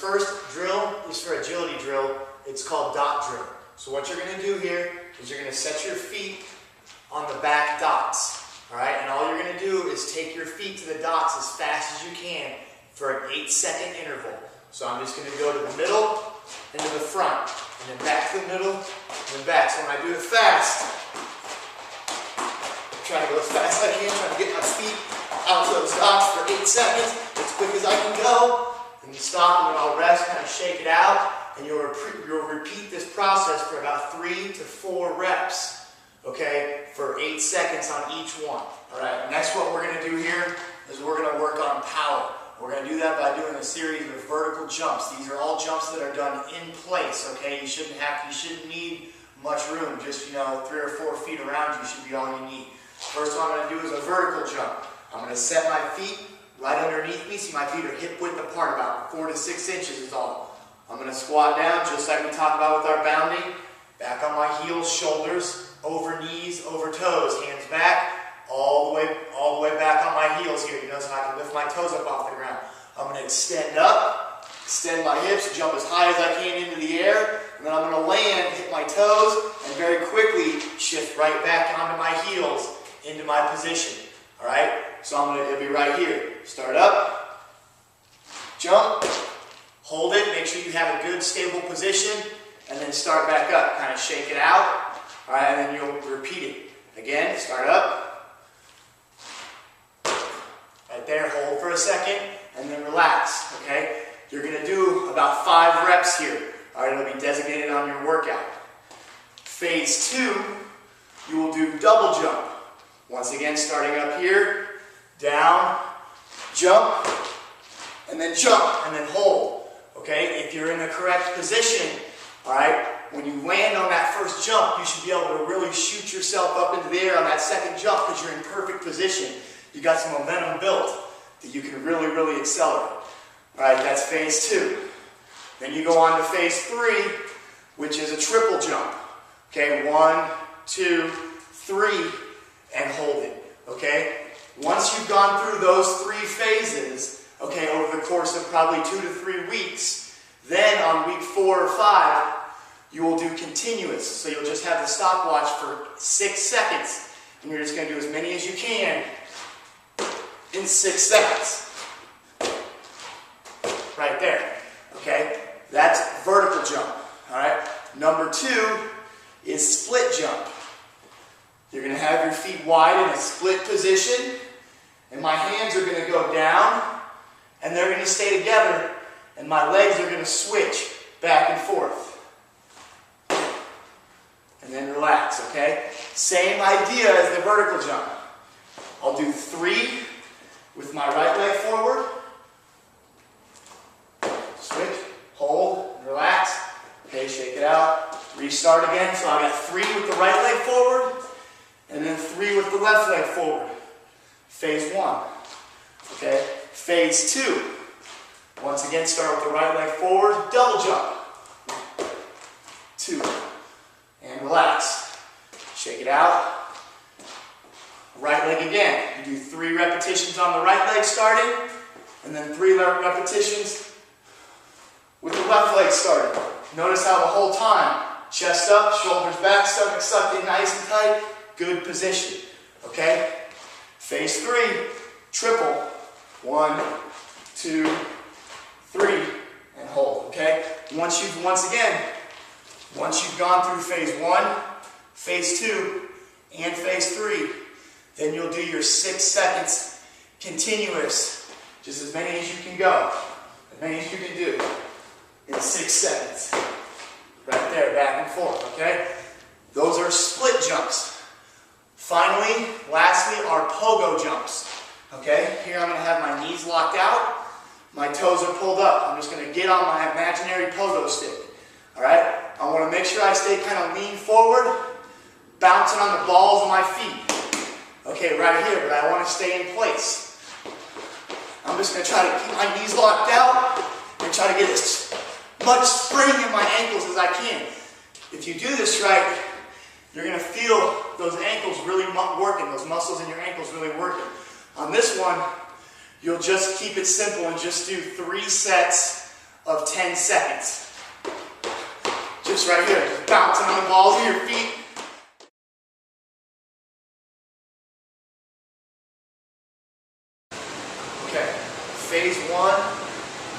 first drill is for agility drill. It's called dot drill. So what you're going to do here is you're going to set your feet on the back dots. Alright, and all you're going to do is take your feet to the dots as fast as you can for an 8-second interval. So I'm just going to go to the middle and to the front, and then back to the middle, and then back. So when I do it fast, I'm trying to go as fast as I can, trying to get my feet out to those dots for 8 seconds, as quick as I can go. And you stop, and then I'll rest, kind of shake it out, and you'll repeat this process for about 3 to 4 reps. Okay, for 8 seconds on each one. Alright, next what we're going to do here is we're going to work on power. We're going to do that by doing a series of vertical jumps. These are all jumps that are done in place, okay? You shouldn't need much room. Just, 3 or 4 feet around you should be all you need. First one I'm going to do is a vertical jump. I'm going to set my feet right underneath me. See, my feet are hip width apart, about 4 to 6 inches is all. I'm going to squat down just like we talked about with our bounding. Back on my heels, shoulders, over knees, over toes, hands back, all the way back on my heels here, so I can lift my toes up off the ground. I'm going to extend up, extend my hips, jump as high as I can into the air, and then I'm going to land, hit my toes, and very quickly shift right back onto my heels into my position. Alright, so it'll be right here. Start up, jump, hold it, make sure you have a good stable position, and then start back up, kind of shake it out. Alright, and then you'll repeat it. Again, start up. Right there, hold for a second, and then relax, okay? You're going to do about 5 reps here. Alright, it'll be designated on your workout. Phase 2, you will do double jump. Once again, starting up here, down, jump, and then hold. Okay, if you're in the correct position, alright, when you land on that first jump, you should be able to really shoot yourself up into the air on that second jump because you're in perfect position. You got some momentum built that you can really, really accelerate. Alright, that's phase 2. Then you go on to phase 3, which is a triple jump. Okay, 1, 2, 3, and hold it. Okay, once you've gone through those 3 phases, okay, over the course of probably 2 to 3 weeks, then on week 4 or 5, you will do continuous. So you'll just have the stopwatch for 6 seconds, and you're just going to do as many as you can in 6 seconds. Right there. Okay, that's vertical jump. All right. Number 2 is split jump. You're going to have your feet wide in a split position, and my hands are going to go down, and they're going to stay together, and my legs are going to switch back and forth. And then relax, okay? Same idea as the vertical jump. I'll do 3 with my right leg forward. Switch, hold, and relax. Okay, shake it out. Restart again. So I got 3 with the right leg forward, and then 3 with the left leg forward. Phase 1. Okay, phase 2. Once again, start with the right leg forward, double jump. 2. And relax. Shake it out. Right leg again. You do 3 repetitions on the right leg starting, and then 3 repetitions with the left leg starting. Notice how the whole time, chest up, shoulders back, stomach sucked in nice and tight, good position. Okay? Phase 3, triple. 1, 2, 3, and hold. Okay? Once you've gone through phase 1, phase 2, and phase 3, then you'll do your 6 seconds continuous, just as many as you can go, as many as you can do in 6 seconds. Right there, back and forth, okay? Those are split jumps. Finally, lastly, are pogo jumps. Okay? Here I'm going to have my knees locked out, my toes are pulled up. I'm just going to get on my imaginary pogo stick. Alright? I want to make sure I stay kind of lean forward, bouncing on the balls of my feet. Okay, right here, but I want to stay in place. I'm just going to try to keep my knees locked out and try to get as much spring in my ankles as I can. If you do this right, you're going to feel those ankles really working, those muscles in your ankles really working. On this one, you'll just keep it simple and just do 3 sets of 10 seconds. Just right here, just bouncing on the balls of your feet. Okay, phase one,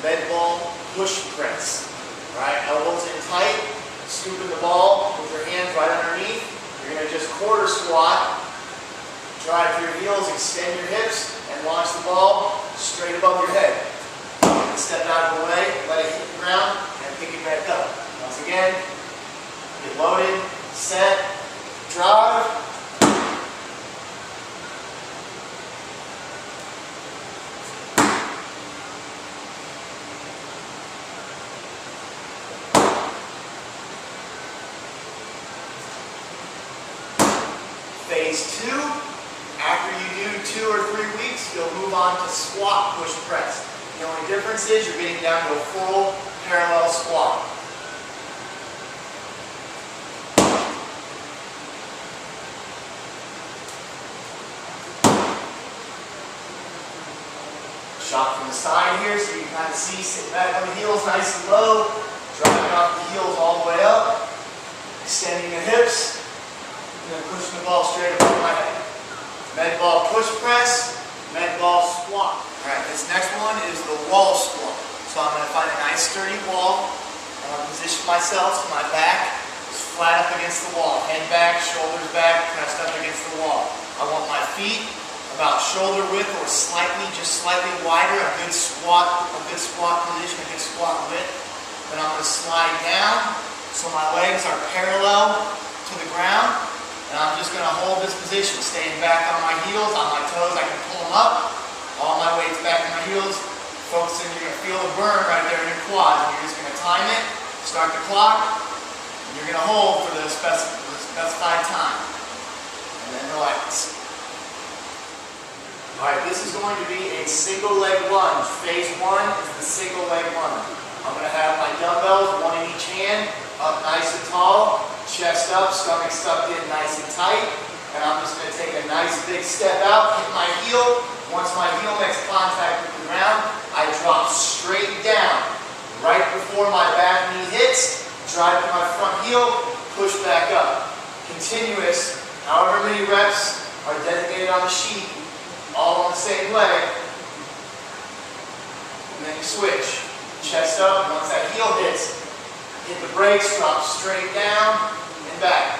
med ball push press. All right, elbows in tight, scooping the ball with your hands right underneath. You're gonna just quarter squat, drive your heels, extend your hips, and launch the ball straight above your head. Step out of the way, let it hit the ground, and pick it back up. Once again, get loaded, set, drive. Phase two, after you do 2 or 3 weeks, you'll move on to squat push press. The only difference is you're getting down to a full parallel squat. Shot from the side here so you can kind of see, sit back on the heels nice and low, driving off the heels all the way up, extending the hips, and then pushing the ball straight above my head. Med ball push press, med ball squat. Alright, this next one is the wall squat. So I'm going to find a nice sturdy wall. I'm going to position myself so my back is flat up against the wall. Head back, shoulders back, pressed up against the wall. I want my feet about shoulder width or just slightly wider, a good squat position, a good squat width. Then I'm going to slide down so my legs are parallel to the ground. And I'm just going to hold this position, staying back on my heels, on my toes. I can pull them up. All my weight's back on my heels. Focusing, you're going to feel the burn right there in your quads. And you're just going to time it, start the clock, and you're going to hold for the specified time. And then relax. Alright, this is going to be a single leg lunge. Phase one is the single leg lunge. I'm going to have my dumbbells, one in each hand, up nice and tall, chest up, stomach sucked in nice and tight. And I'm just going to take a nice big step out, hit my heel. Once my heel makes contact with the ground, I drop straight down. Right before my back knee hits, drive to my front heel, push back up. Continuous, however many reps are designated on the sheet, all on the same leg. And then you switch. Chest up, once that heel hits, hit the brakes, drop straight down and back.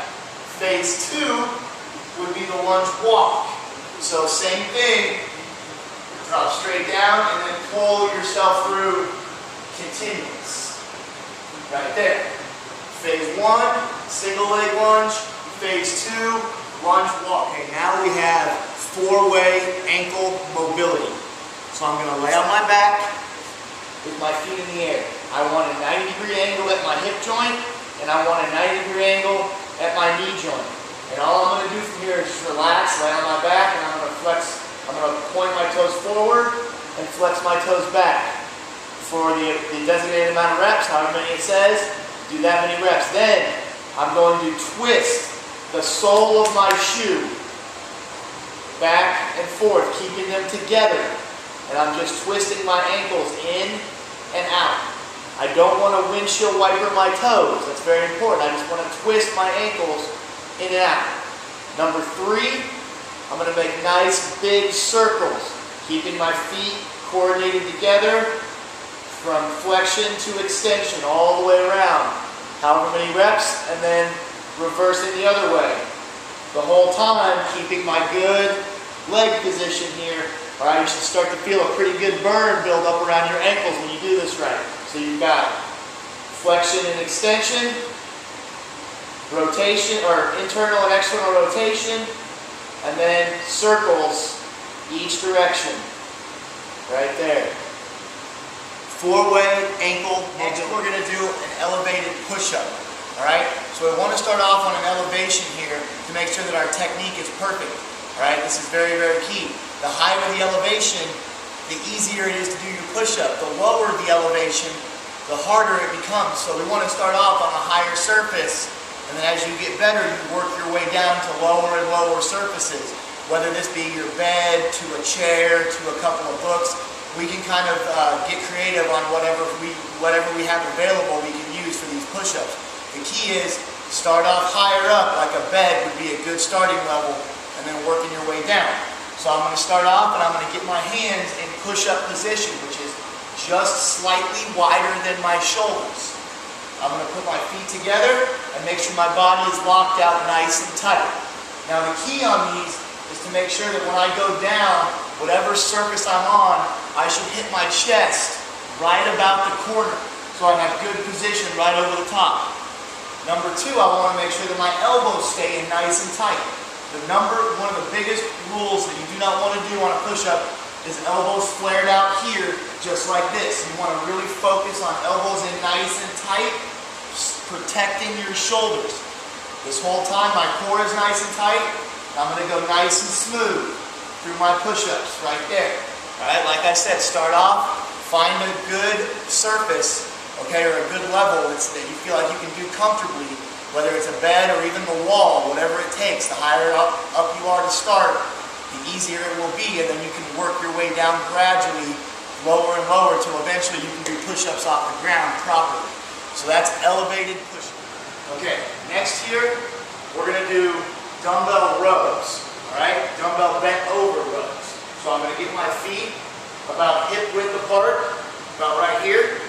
Phase two would be the lunge walk. So same thing, drop straight down and then pull yourself through continuous. Right there. Phase one, single leg lunge. Phase two, lunge walk. Okay, now we have 4-way ankle mobility. So I'm going to lay on my back with my feet in the air. I want a 90-degree angle at my hip joint, and I want a 90-degree angle at my knee joint. And all I'm going to do from here is just relax, lay on my back, and I'm going to flex. I'm going to point my toes forward and flex my toes back. For the designated amount of reps, however many it says, do that many reps. Then I'm going to twist the sole of my shoe back and forth, keeping them together. And I'm just twisting my ankles in and out. I don't want to windshield wiper my toes. That's very important. I just want to twist my ankles in and out. Number 3, I'm going to make nice big circles, keeping my feet coordinated together from flexion to extension all the way around. However many reps, and then reversing the other way. The whole time keeping my good leg position here. Alright, you should start to feel a pretty good burn build up around your ankles when you do this right. So you've got flexion and extension, rotation, or internal and external rotation, and then circles each direction. Right there. 4-way ankle. Next we're going to do an elevated push-up. Alright, so we want to start off on an elevation here to make sure that our technique is perfect. Alright, this is very, very key. The higher the elevation, the easier it is to do your push-up. The lower the elevation, the harder it becomes. So we want to start off on a higher surface, and then as you get better, you work your way down to lower and lower surfaces. Whether this be your bed, to a chair, to a couple of books, we can kind of get creative on whatever we have available we can use for these push-ups. The key is start off higher up, like a bed would be a good starting level, and then working your way down. So I'm going to start off and I'm going to get my hands in push-up position, which is just slightly wider than my shoulders. I'm going to put my feet together and make sure my body is locked out nice and tight. Now the key on these is to make sure that when I go down, whatever surface I'm on, I should hit my chest right about the corner, so I have good position right over the top. Number two, I want to make sure that my elbows stay in nice and tight. One of the biggest rules that you do not want to do on a push-up is elbows flared out here, just like this. You want to really focus on elbows in nice and tight, protecting your shoulders. This whole time, my core is nice and tight. I'm going to go nice and smooth through my push-ups right there. All right, like I said, start off, find a good surface, okay, or a good level that you feel like you can do comfortably, whether it's a bed or even the wall, whatever it takes. The higher up you are to start, the easier it will be, and then you can work your way down gradually, lower and lower, until eventually you can do push-ups off the ground properly. So that's elevated push-ups. Okay, next here, we're going to do dumbbell rows, all right? Dumbbell bent over rows. So I'm going to get my feet about hip width apart, about right here.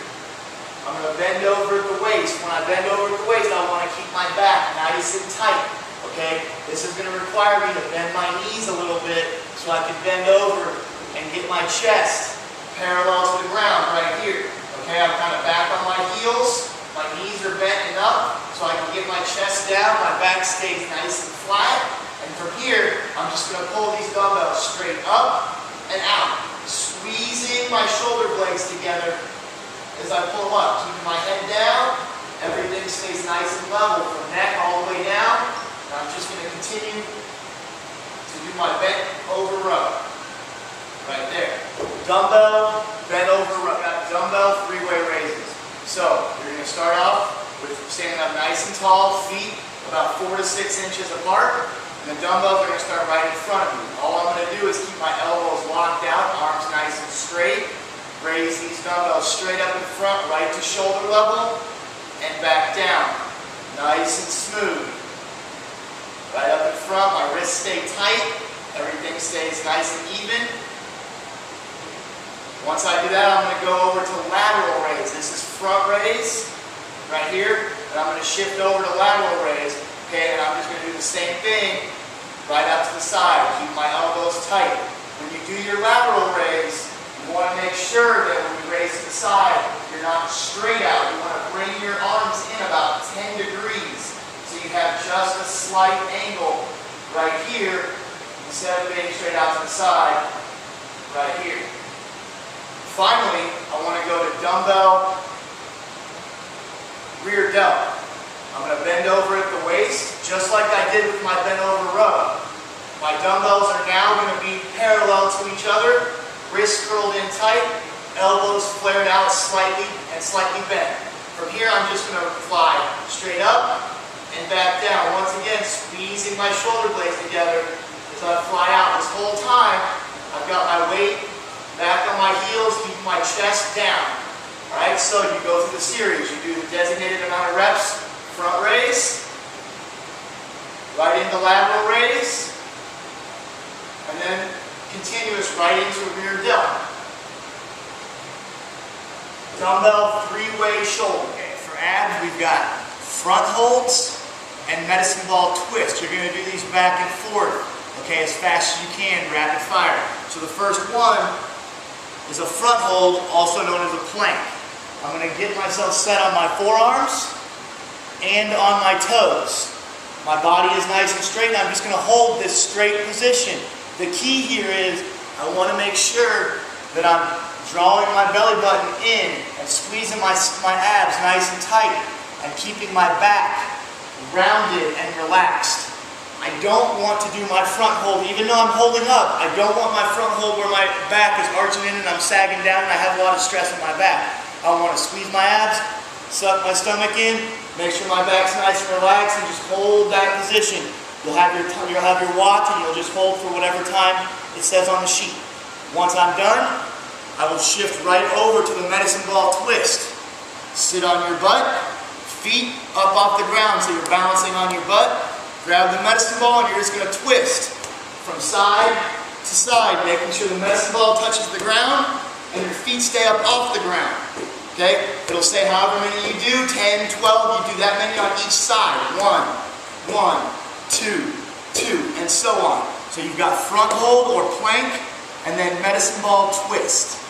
I'm going to bend over at the waist. When I bend over at the waist, I want to keep my back nice and tight, okay? This is going to require me to bend my knees a little bit so I can bend over and get my chest parallel to the ground right here, okay? I'm kind of back on my heels. My knees are bent and up so I can get my chest down. My back stays nice and flat. And from here, I'm just going to pull these dumbbells straight up and out, squeezing my shoulder blades together as I pull up, keeping my head down. Everything stays nice and level from neck all the way down. And I'm just going to continue to do my bent over row. Right there. Dumbbell, bent over row. Got dumbbell three-way raises. So you're going to start off with standing up nice and tall, feet about 4 to 6 inches apart. And the dumbbells are going to start right in front of you. All I'm going to do is keep my elbows locked out, arms nice and straight. Raise these dumbbells straight up in front, right to shoulder level, and back down. Nice and smooth. Right up in front, my wrists stay tight. Everything stays nice and even. Once I do that, I'm going to go over to lateral raise. This is front raise, right here. And I'm going to shift over to lateral raise. Okay, and I'm just going to do the same thing, right out to the side. Keep my elbows tight. When you do your lateral raise, you want to make sure that when you raise to the side, you're not straight out. You want to bring your arms in about 10 degrees. So you have just a slight angle right here, instead of being straight out to the side, right here. Finally, I want to go to dumbbell rear delt. I'm going to bend over at the waist, just like I did with my bent over row. My dumbbells are now going to be parallel to each other. Wrists curled in tight, elbows flared out slightly and slightly bent. From here, I'm just going to fly straight up and back down. Once again, squeezing my shoulder blades together as I fly out. This whole time, I've got my weight back on my heels, keeping my chest down. All right, so you go through the series. You do the designated amount of reps, front raise, right into lateral raise, and then continuous right into a rear delt. Dumbbell three-way shoulder. Okay, for abs, we've got front holds and medicine ball twist. You're going to do these back and forth, okay, as fast as you can, rapid fire. So the first one is a front hold, also known as a plank. I'm going to get myself set on my forearms and on my toes. My body is nice and straight, and I'm just going to hold this straight position. The key here is I want to make sure that I'm drawing my belly button in and squeezing my abs nice and tight and keeping my back rounded and relaxed. I don't want to do my front hold, even though I'm holding up. I don't want my front hold where my back is arching in and I'm sagging down and I have a lot of stress in my back. I want to squeeze my abs, suck my stomach in, make sure my back's nice and relaxed, and just hold that position. You'll have your watch and you'll just hold for whatever time it says on the sheet. Once I'm done, I will shift right over to the medicine ball twist. Sit on your butt, feet up off the ground so you're balancing on your butt. Grab the medicine ball and you're just going to twist from side to side, making sure the medicine ball touches the ground and your feet stay up off the ground. Okay? It'll say however many you do, 10, 12, you do that many on each side. 1, 2, 2, and so on. So you've got front hold or plank, and then medicine ball twist.